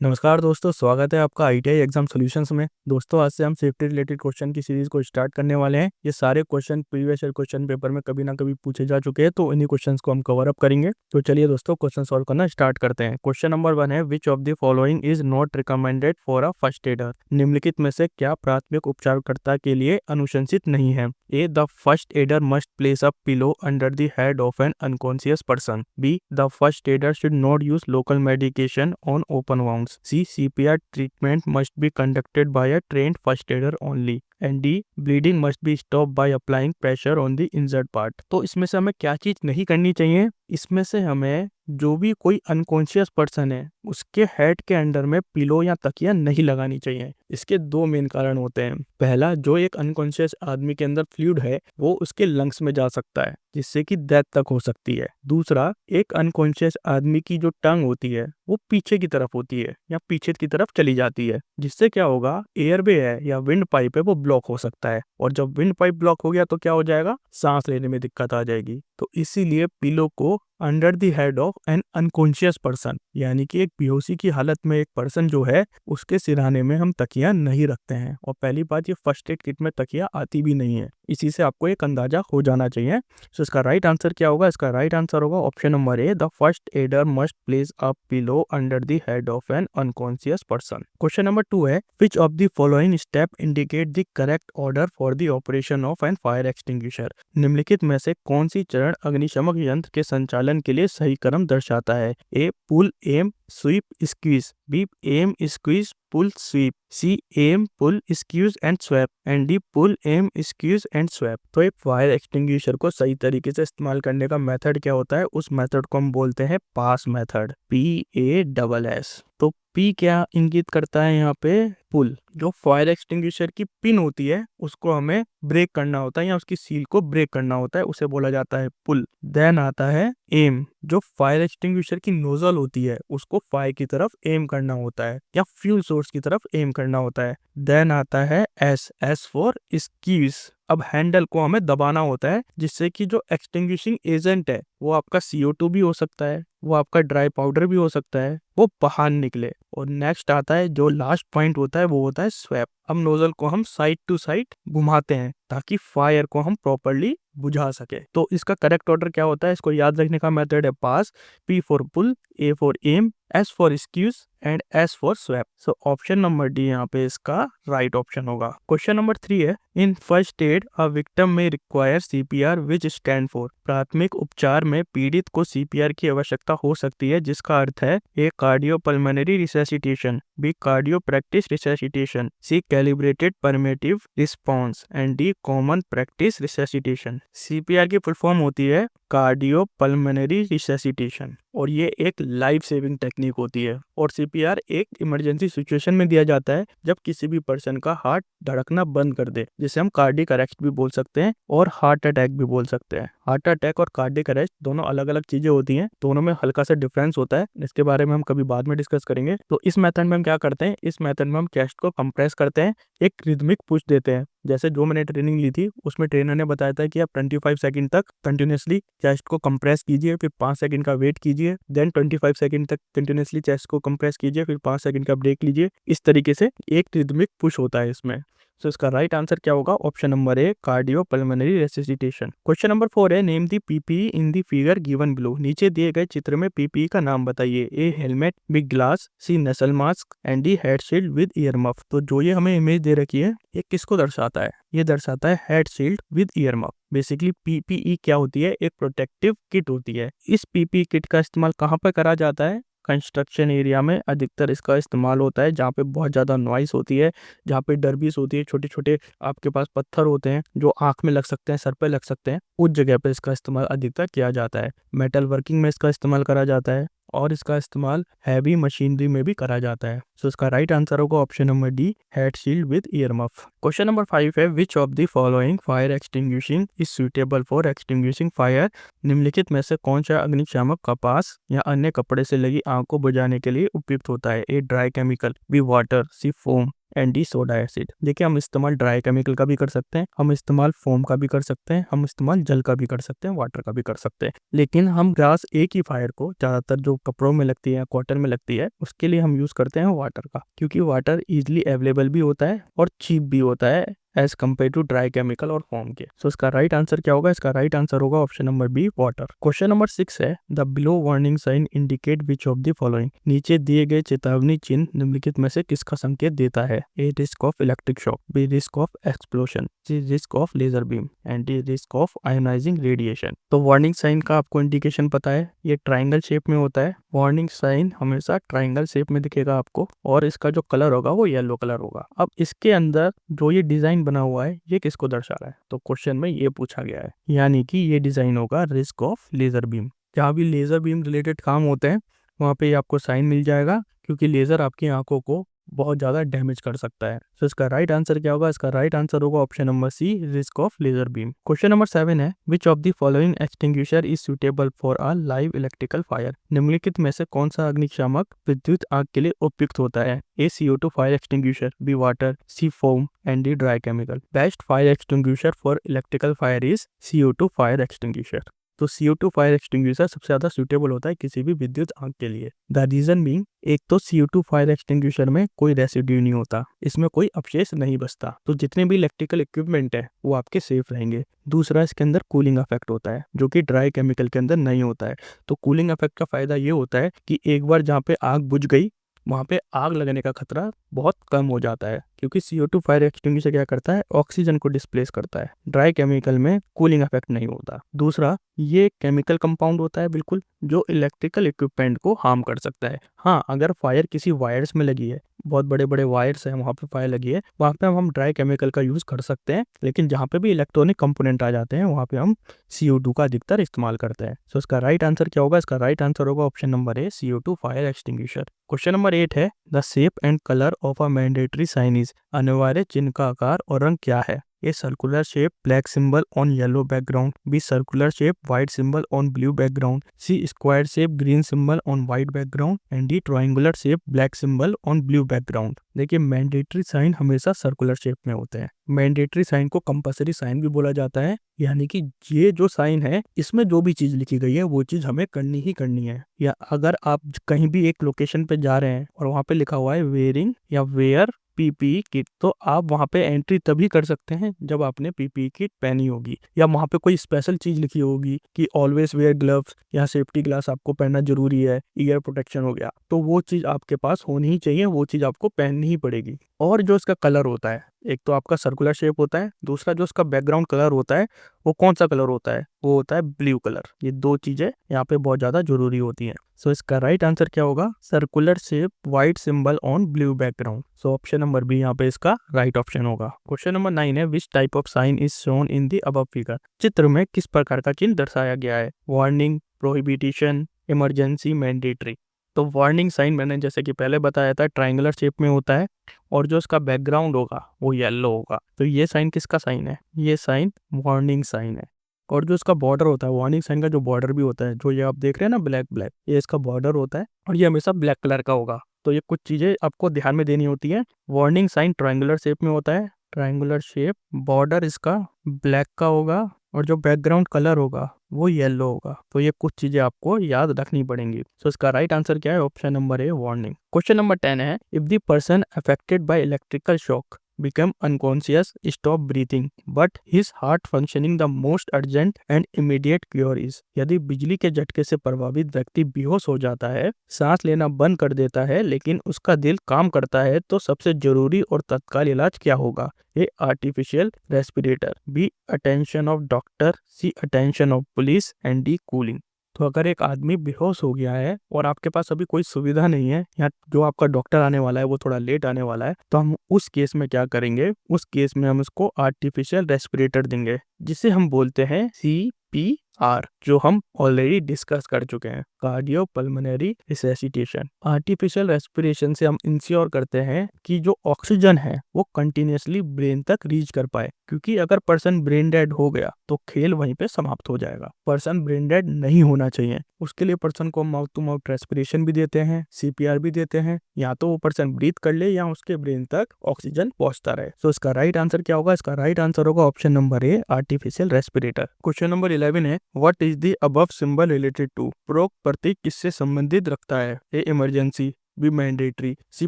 नमस्कार दोस्तों, स्वागत है आपका आईटीआई एग्जाम सॉल्यूशंस में। दोस्तों, आज से हम सेफ्टी रिलेटेड क्वेश्चन की सीरीज को स्टार्ट करने वाले हैं। ये सारे question previous year question paper में कभी ना कभी पूछे जा चुके हैं, तो इन्हीं क्वेश्चंस को हम कवर अप करेंगे। तो चलिए दोस्तों, क्वेश्चन सॉल्व करना स्टार्ट करते हैं। क्वेश्चन नंबर 1 है, which of the following is not recommended for a first adder. निम्नलिखित में से क्या प्राथमिक उपचारकर्ता के लिए अनुशंसित नहीं है? A, the first aider must place a pillow under the head of an unconscious person. B, the first aider should not use local medication on open wounds. C, CPR treatment must be conducted by a trained first aider only. And D, bleeding must be stopped by applying pressure on the injured part. तो इसमें से हमें क्या चीज नहीं करनी चाहिए? इसमें से हमें जो भी कोई अनकॉन्शियस पर्सन है उसके हेड के अंडर में पिलो या तकिया नहीं लगानी चाहिए। इसके दो मेन कारण होते हैं। पहला, जो एक अनकॉन्शियस आदमी के अंदर फ्लूइड है वो उसके लंग्स में जा सकता है, जिससे कि डेथ तक हो सकती है। दूसरा, एक अनकॉन्शियस आदमी की जो टंग होती है वो पीछे की तरफ होती है या पीछे की तरफ चली जाती है, जिससे क्या होगा, एयरवे है या विंड पाइप है वो ब्लॉक हो सकता है। और जब विंड पाइप ब्लॉक हो गया तो क्या हो जाएगा, सांस लेने में दिक्कत आ जाएगी। तो इसीलिए पिलो को under the head of an unconscious person, यानी कि एक बेहोशी की हालत में एक पर्सन जो है उसके सिरहाने में हम तकिया नहीं रखते हैं। और पहली बात, ये फर्स्ट एड किट में तकिया आती भी नहीं है। इसी से आपको एक अंदाजा हो जाना चाहिए। सो इसका राइट आंसर क्या होगा? इसका राइट आंसर होगा option number A, the first aider must place a pillow under the head of an unconscious person. Question number 2 है, which of the following step indicate the correct order for the operation of an fire extinguisher. निम्नलिखित में से कौन सी चरण अग्निशमक यंत्र के संचालन के लिए सही क्रम दर्शाता है? A, pull aim sweep squeeze. B, aim squeeze pull sweep. C, aim pull squeeze and sweep. And D, pull aim squeeze and sweep. तो एक फायर एक्सटिंग्विशर को सही तरीके से इस्तेमाल करने का मेथड क्या होता है? उस मेथड को हम बोलते हैं पास मेथड, PASS। तो पी क्या इंगित करता है यहाँ पे? पुल। जो फायर एक्सटिंग्विशर की पिन होती है उसको हमें ब्रेक करना होता है या उसकी सील को ब्रेक करना होता है, उसे बोला जाता है पुल। देन आता है एम, जो फायर एक्सटिंग्विशर की नोजल होती है उसको फायर की तरफ एम करना होता है या फ्यूल सोर्स की तरफ एम करना होता है। देन आता है एस फॉर स्क्वीज। अब हैंडल को हमें दबाना होता है, जिससे कि जो एक्सटिंग्विशिंग एजेंट है वो आपका CO2 भी हो सकता है, वो आपका ड्राई पाउडर भी हो सकता है, वो बाहर निकले। और नेक्स्ट आता है, जो लास्ट पॉइंट होता है वो होता है स्वैप। अब नोजल को हम साइड टू साइड घुमाते हैं ताकि फायर को हम प्रॉपर्ली बुझा सके। तो इसका करेक्ट ऑर्डर क्या होता है? इसको याद रखने का मेथड है PASS, P for pull, A for aim, S for squeeze and S for sweep. So option number D यहाँ पे इसका राइट ऑप्शन होगा। क्वेश्चन नंबर 3 है, in first aid a victim में require CPR which stand for. प्राथमिक उपचार में पीड़ित को CPR की आवश्यकता हो सकती है, जिसका अर्थ है A, cardiopulmonary resuscitation. B, cardio practice resuscitation. C, calibrated permative response. And D, common practice resuscitation. CPR की फुल फॉर्म होती है कार्डियोपल्मोनरी रिसैसिटेशन, और ये एक लाइफ सेविंग टेक्निक होती है। और CPR एक इमरजेंसी सिचुएशन में दिया जाता है जब किसी भी पर्सन का हार्ट धड़कना बंद कर दे, जिसे हम कार्डियक अरेस्ट भी बोल सकते हैं और हार्ट अटैक भी बोल सकते हैं। हार्ट अटैक और कार्डियक अरेस्ट दोनों अलग अलग चीजें होती हैं, दोनों में हल्का सा डिफरेंस होता है, इसके बारे में हम कभी बाद में डिस्कस करेंगे। तो इस मेथड में हम क्या करते हैं? इस मेथड में हम चेस्ट को कंप्रेस करते हैं, एक रिदमिक पुश देते हैं। जैसे जो मैंने ट्रेनिंग ली थी उसमें ट्रेनर ने बताया था कि आप 25 सेकंड तक कंटिन्यूसली चेस्ट को कंप्रेस कीजिए, फिर 5 सेकंड का वेट कीजिए, देन 25 सेकंड तक कंटिन्यूसली चेस्ट को कंप्रेस कीजिए, फिर 5 सेकंड का ब्रेक लीजिए। इस तरीके से एक रिदमिक पुश होता है इसमें। सो इसका राइट आंसर क्या होगा? Option number A, cardiopulmonary resuscitation. Question number 4 है, name the PPE in the figure given below. नीचे दिए गए चित्र में PPE का नाम बताइए। A, helmet, B, glass, C, nasal mask and D, head shield with ear muff. तो जो ये हमें इमेज दे रखी है ये किसको दर्शाता है? ये दर्शाता है head shield with ear muff. Basically PPE क्या होती है? एक प्रोटेक्टिव किट होती है। इस PPE किट का इस्तेमाल कहाँ पर करा जाता है? कंस्ट्रक्शन एरिया में अधिकतर इसका इस्तेमाल होता है, जहाँ पे बहुत ज़्यादा नॉइस होती है, जहाँ पे डरबीस होती है, छोटे छोटे आपके पास पत्थर होते हैं जो आंख में लग सकते हैं, सर पे लग सकते हैं, उस जगह पे इसका इस्तेमाल अधिकतर किया जाता है। मेटल वर्किंग में इसका इस्तेमाल करा जाता है और इसका इस्तेमाल हैवी मशीनरी में भी करा जाता है। सो इसका राइट आंसर होगा option number D, head shield with ear muff. Question number 5 है, which of the following fire extinguishing is suitable for extinguishing fire. निम्नलिखित में से कौन सा अग्निशामक कपास या अन्य कपड़े से लगी आग को बुझाने के लिए उपयुक्त होता है? A, dry chemical. B, water. C, foam. And D soda acid. देखिए हम इस्तेमाल ड्राई केमिकल का भी कर सकते हैं, हम इस्तेमाल फोम का भी कर सकते हैं, हम इस्तेमाल जल का भी कर सकते हैं, वाटर का भी कर सकते हैं। लेकिन हम ग्लास एक ही फायर को ज़्यादातर जो कपड़ों में लगती है, कॉटन में लगती है, उसके लिए हम यूज़ करते हैं वाटर का, क्योंकि वाटर इजिली अवेलेबल भी होता है और चीप भी होता है as compare to dry chemical और फोम के। सो इसका राइट आंसर क्या होगा? इसका राइट आंसर होगा option number B, water. Question number 6 है, the below warning sign indicate which of the following. नीचे दिए गए चेतावनी चिन्ह निम्नलिखित में से किसका संकेत देता है? A risk of electric shock, B risk of explosion, C risk of laser beam and D risk of ionising radiation. तो वार्निंग साइन का आपको इंडिकेशन पता है, ये ट्राइंगल शेप में होता है। वार्निंग साइन हमेशा ट्राइंगल शेप में दिखेगा आपको और इसका जो कलर होगा वो येलो कलर होगा। अब इसके अंदर जो ये डिजाइन बना हुआ है ये किसको दर्शा रहा है? तो क्वेश्चन में ये पूछा गया है, यानी कि ये डिजाइन होगा रिस्क ऑफ लेजर बीम। जहाँ भी लेजर बीम रिलेटेड काम होते हैं वहाँ पे आपको साइन मिल जाएगा, क्योंकि लेजर आपकी आंखों को बहुत ज़्यादा डैमेज कर सकता है। तो इसका राइट आंसर क्या होगा? इसका राइट आंसर होगा option number C, risk of laser beam. Question number 7 है, which of the following extinguisher is suitable for a live electrical fire. निम्नलिखित में से कौन सा अग्निशामक विद्युत आग के लिए उपयुक्त होता है? A CO2 fire extinguisher, B water, C foam and D dry chemical. Best fire extinguisher for electrical fire is CO2 fire extinguisher. तो CO2 फायर एक्सटिंग्विशर सबसे ज़्यादा सूटेबल होता है किसी भी विद्युत आग के लिए। द रीजन बीइंग, एक तो CO2 फायर एक्सटिंग्विशर में कोई रेसिड्यू नहीं होता, इसमें कोई अवशेष नहीं बचता, तो जितने भी इलेक्ट्रिकल इक्विपमेंट है वो आपके सेफ रहेंगे। दूसरा, इसके अंदर कूलिंग इफेक्ट होता है जो कि ड्राई केमिकल के अंदर नहीं होता है। तो कूलिंग इफेक्ट का फायदा ये होता है कि एक बार जहाँ पे आग बुझ गई वहाँ पे आग लगने का खतरा बहुत कम हो जाता है, क्योंकि CO2 फायर एक्सटिंग्विशर क्या करता है? ऑक्सीजन को डिस्प्लेस करता है। ड्राई केमिकल में कूलिंग इफेक्ट नहीं होता। दूसरा, ये केमिकल कंपाउंड होता है बिल्कुल, जो इलेक्ट्रिकल इक्विपमेंट को हार्म कर सकता है। हाँ, अगर फायर किसी वायर्स में लगी है, बहुत बड़े बड़े वायर्स हैं, वहाँ पे फायर लगी है, वहाँ पे हम ड्राई केमिकल का यूज़ कर सकते हैं। लेकिन जहाँ पे भी इलेक्ट्रॉनिक कंपोनेंट आ जाते हैं वहाँ पे हम CO2 का अधिकतर इस्तेमाल करते हैं। सो इसका राइट आंसर क्या होगा? इसका राइट आंसर होगा option number A, CO2 fire extinguisher. Question number 8 है, the shape and colour of a mandatory sign is. अनिवार्य चिन्ह का आकार और रंग क्या है? A circular shape, black symbol on yellow background, B circular shape, white symbol on blue background, C square shape, green symbol on white background and D triangular shape, black symbol on blue background. देखिए mandatory sign हमेशा circular shape में होते हैं। Mandatory sign को compulsory sign भी बोला जाता है, यानी कि ये जो साइन है इसमें जो भी चीज लिखी गई है वो चीज हमें करनी ही करनी है। या अगर आप कहीं भी एक लोकेशन पे जा रहे हैं और वहाँ पे लिखा हुआ है वेयरिंग या वेयर PPE किट, तो आप वहाँ पे एंट्री तभी कर सकते हैं जब आपने PPE किट पहनी होगी, या वहाँ पे कोई स्पेशल चीज लिखी होगी कि ऑलवेज वेयर ग्लव्स या सेफ्टी ग्लास आपको पहनना जरूरी है, ईयर प्रोटेक्शन हो गया, तो वो चीज आपके पास होनी ही चाहिए, वो चीज आपको पहननी ही पड़ेगी। और जो इसका कलर होता है, एक तो आपका सर्कुलर शेप होता है, दूसरा जो इसका बैकग्राउंड कलर होता है वो कौन सा कलर होता है? वो होता है ब्लू कलर। ये दो चीजें यहाँ पे बहुत ज्यादा जरूरी होती हैं। सो इसका राइट आंसर क्या होगा? Circular shape, white symbol on blue background. So option number B यहाँ पे इसका राइट ऑप्शन होगा। क्वेश्चन नंबर 9 है, which type of sign is shown in the above figure. चित्र में किस प्रकार का चिन्ह दर्शाया गया है? Warning, prohibition, emergency, mandatory. तो वार्निंग साइन मैंने जैसे कि पहले बताया था ट्रायंगुलर शेप में होता है और जो इसका बैकग्राउंड होगा वो येलो होगा। तो ये साइन किसका साइन है? ये साइन वार्निंग साइन है। और जो इसका बॉर्डर होता है, वार्निंग साइन का जो बॉर्डर भी होता है, जो ये आप देख रहे हैं ना ब्लैक ब्लैक, ये इसका बॉर्डर होता है और ये हमेशा ब्लैक कलर का होगा। तो ये कुछ चीजें आपको ध्यान में देनी होती है। वार्निंग साइन ट्रायंगुलर शेप में होता है, ट्रायंगुलर शेप, बॉर्डर इसका ब्लैक का होगा और जो बैकग्राउंड कलर होगा वो येलो होगा। तो ये कुछ चीजें आपको याद रखनी पड़ेंगी। सो इसका राइट आंसर क्या है? ऑप्शन नंबर ए, वार्निंग। क्वेश्चन नंबर 10 है, if the person affected by electrical shock become unconscious, stop breathing, but his heart functioning, the most urgent and immediate cure is। यदि बिजली के झटके से प्रभावित व्यक्ति बेहोश हो जाता है, सांस लेना बंद कर देता है, लेकिन उसका दिल काम करता है, तो सबसे जरूरी और तत्काल इलाज क्या होगा? A artificial respirator, B attention of doctor, C attention of police and D cooling. तो अगर एक आदमी बेहोश हो गया है और आपके पास अभी कोई सुविधा नहीं है, या जो आपका डॉक्टर आने वाला है वो थोड़ा लेट आने वाला है, तो हम उस केस में क्या करेंगे? उस केस में हम उसको आर्टिफिशियल रेस्पिरेटर देंगे, जिसे हम बोलते हैं CPR। आर, जो हम ऑलरेडी डिस्कस कर चुके हैं, कार्डियोपल्मोनरी रिसैसिटेशन। आर्टिफिशियल रेस्पिरेशन से हम इंश्योर करते हैं कि जो ऑक्सीजन है वो कंटिन्यूसली ब्रेन तक रीच कर पाए, क्योंकि अगर पर्सन ब्रेन डेड हो गया तो खेल वहीं पे समाप्त हो जाएगा। पर्सन ब्रेन डेड नहीं होना चाहिए, उसके लिए पर्सन को माउथ टू माउथ रेस्पिरेशन भी देते हैं, सीपीआर भी देते हैं, या तो वो पर्सन ब्रीथ कर ले या उसके ब्रेन तक ऑक्सीजन पहुंचता रहे। तो इसका राइट आंसर क्या होगा? इसका राइट आंसर होगा option number A, artificial respirator. Question number 11 है, what is the above symbol related to? उपरोक्त प्रतीक किससे संबंधित रखता है? A emergency, B mandatory, C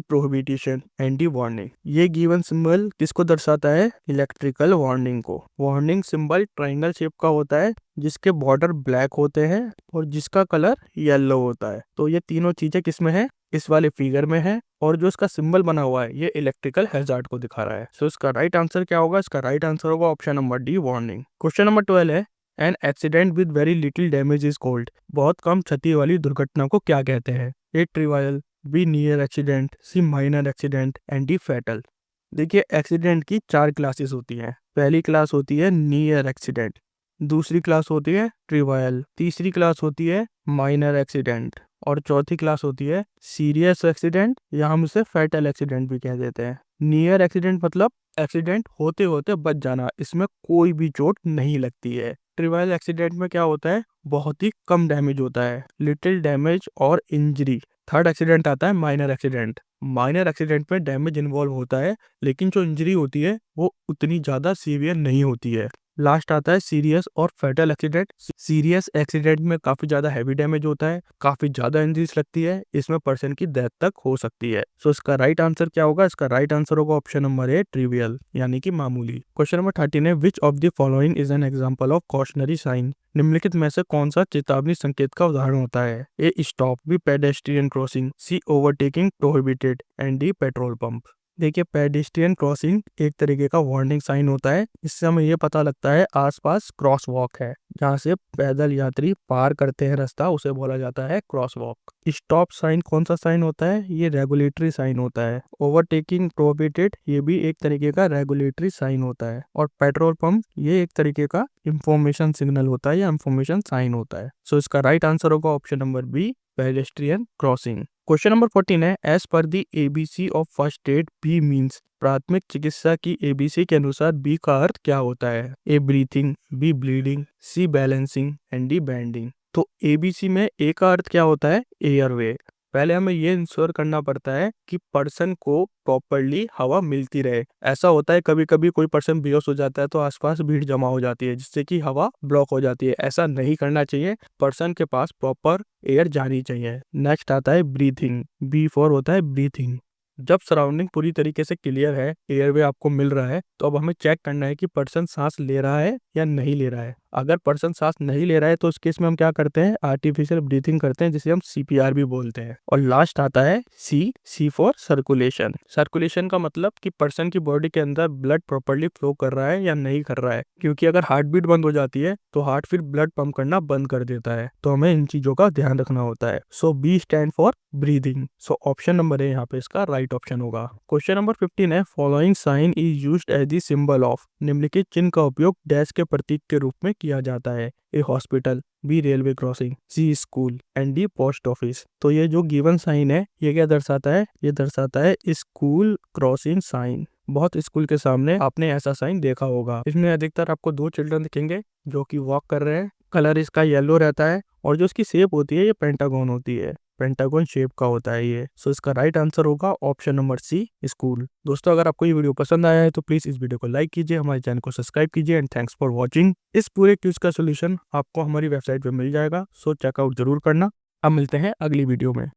prohibition and D warning. ये गिवन सिंबल किसको दर्शाता है? इलेक्ट्रिकल वार्निंग को। वार्निंग सिंबल ट्राइंगल शेप का होता है, जिसके बॉर्डर ब्लैक होते हैं और जिसका कलर येलो होता है। तो ये तीनों चीजें किसमें है? इस वाले फिगर में है, और जो इसका सिंबल बना हुआ है ये इलेक्ट्रिकल हैजार्ड को दिखा रहा है। सो इसका राइट आंसर क्या होगा? इसका राइट आंसर होगा option number D, warning. Question number 12 है, an accident with very little damage is called? बहुत कम क्षति वाली दुर्घटना को क्या कहते हैं? A trivial, B near accident, C minor accident and D fatal. देखिए, एक्सीडेंट की 4 क्लासेस होती हैं। पहली क्लास होती है नियर एक्सीडेंट, दूसरी क्लास होती है ट्रिवायल, तीसरी क्लास होती है माइनर एक्सीडेंट, और चौथी क्लास होती है सीरियस एक्सीडेंट, या हम उसे फैटल एक्सीडेंट भी कह देते हैं। नियर एक्सीडेंट मतलब एक्सीडेंट होते होते बच जाना, इसमें कोई भी चोट नहीं लगती है। ट्रिवायल एक्सीडेंट में क्या होता है? बहुत ही कम डैमेज होता है, लिटिल डैमेज और इंजरी। थर्ड एक्सीडेंट आता है माइनर एक्सीडेंट। माइनर एक्सीडेंट में डैमेज इन्वॉल्व होता है, लेकिन जो इंजरी होती है वो उतनी ज्यादा सीवियर नहीं होती है। लास्ट आता है सीरियस और फैटल एक्सीडेंट। सीरियस एक्सीडेंट में काफी ज्यादा हैवी डैमेज होता है, काफी ज्यादा इंजरीज लगती है, इसमें पर्सन की डेथ तक हो सकती है। सो इसका राइट आंसर क्या होगा? इसका राइट आंसर होगा ऑप्शन नंबर ए, ट्रिवियल, यानी कि मामूली। क्वेश्चन नंबर 13 है, which of the following is an example of cautionary sign? निम्नलिखित में से कौन सा चेतावनी संकेत का उदाहरण होता है? A stop, B pedestrian crossing, C overtaking prohibited and D petrol pump. देखिए, पेडेस्ट्रियन क्रॉसिंग एक तरीके का वार्निंग साइन होता है। इससे हमें ये पता लगता है आसपास क्रॉस वॉक है, जहाँ से पैदल यात्री पार करते हैं रास्ता, उसे बोला जाता है क्रॉस वॉक। स्टॉप साइन कौन सा साइन होता है? ये रेगुलेटरी साइन होता है। ओवरटेकिंग प्रोहिबिटेड, ये भी एक तरीके का रेगुलेटरी साइन होता है। और पेट्रोल पंप ये एक तरीके का इंफॉर्मेशन सिग्नल होता है या इंफॉर्मेशन साइन होता है। सो इसका राइट आंसर होगा option number B, pedestrian crossing. Question number 14 है, as per the ABC of first aid B means? प्राथमिक चिकित्सा की एबीसी के अनुसार बी का अर्थ क्या होता है? A breathing, B bleeding, C balancing and D banding. तो एबीसी में ए का अर्थ क्या होता है? एयरवे। पहले हमें ये इंश्योर करना पड़ता है कि पर्सन को प्रॉपरली हवा मिलती रहे। ऐसा होता है कभी कभी कोई पर्सन बेहोश हो जाता है तो आसपास भीड़ जमा हो जाती है, जिससे कि हवा ब्लॉक हो जाती है। ऐसा नहीं करना चाहिए, पर्सन के पास प्रॉपर एयर जानी चाहिए। नेक्स्ट आता है ब्रीथिंग, बी फॉर होता है ब्रीथिंग। जब सराउंडिंग पूरी तरीके से क्लियर है, एयरवे आपको मिल रहा है, तो अब हमें चेक करना है कि पर्सन सांस ले रहा है या नहीं ले रहा है। अगर पर्सन सांस नहीं ले रहा है तो उस केस में हम क्या करते हैं? आर्टिफिशियल ब्रीथिंग करते हैं, जिसे हम सीपीआर भी बोलते हैं। और लास्ट आता है सी फॉर सर्कुलेशन। सर्कुलेशन का मतलब कि पर्सन की बॉडी के अंदर ब्लड प्रॉपरली फ्लो कर रहा है या नहीं कर रहा है, क्योंकि अगर हार्ट बीट बंद हो जाती है तो हार्ट फिर ब्लड पंप करना बंद कर देता है। तो हमें इन चीजों का ध्यान रखना होता है। So B stand for breathing. So option number A यहाँ पे इसका राइट ऑप्शन होगा। क्वेश्चन नंबर 15 है, following sign is used as the symbol of? निम्नलिखित चिन्ह का उपयोग डैश के प्रतीक के रूप में किया जाता है? A hospital, B railway crossing, C school and D post office. तो ये जो गिवन साइन है ये क्या दर्शाता है? ये दर्शाता है स्कूल क्रॉसिंग साइन। बहुत स्कूल के सामने आपने ऐसा साइन देखा होगा। इसमें अधिकतर आपको 2 चिल्ड्रन दिखेंगे जो कि वॉक कर रहे हैं। कलर इसका येलो रहता है, और जो इसकी शेप होती है ये पेंटागन होती है, पेंटागन शेप का होता है ये। सो इसका राइट आंसर होगा ऑप्शन नंबर सी, स्कूल। दोस्तों, अगर आपको ये वीडियो पसंद आया है तो प्लीज इस वीडियो को लाइक कीजिए, हमारे चैनल को सब्सक्राइब कीजिए, एंड थैंक्स फॉर वॉचिंग। इस पूरे क्विज का सोल्यूशन आपको हमारी वेबसाइट पे मिल जाएगा, सो चेकआउट जरूर करना। अब मिलते हैं अगली वीडियो में।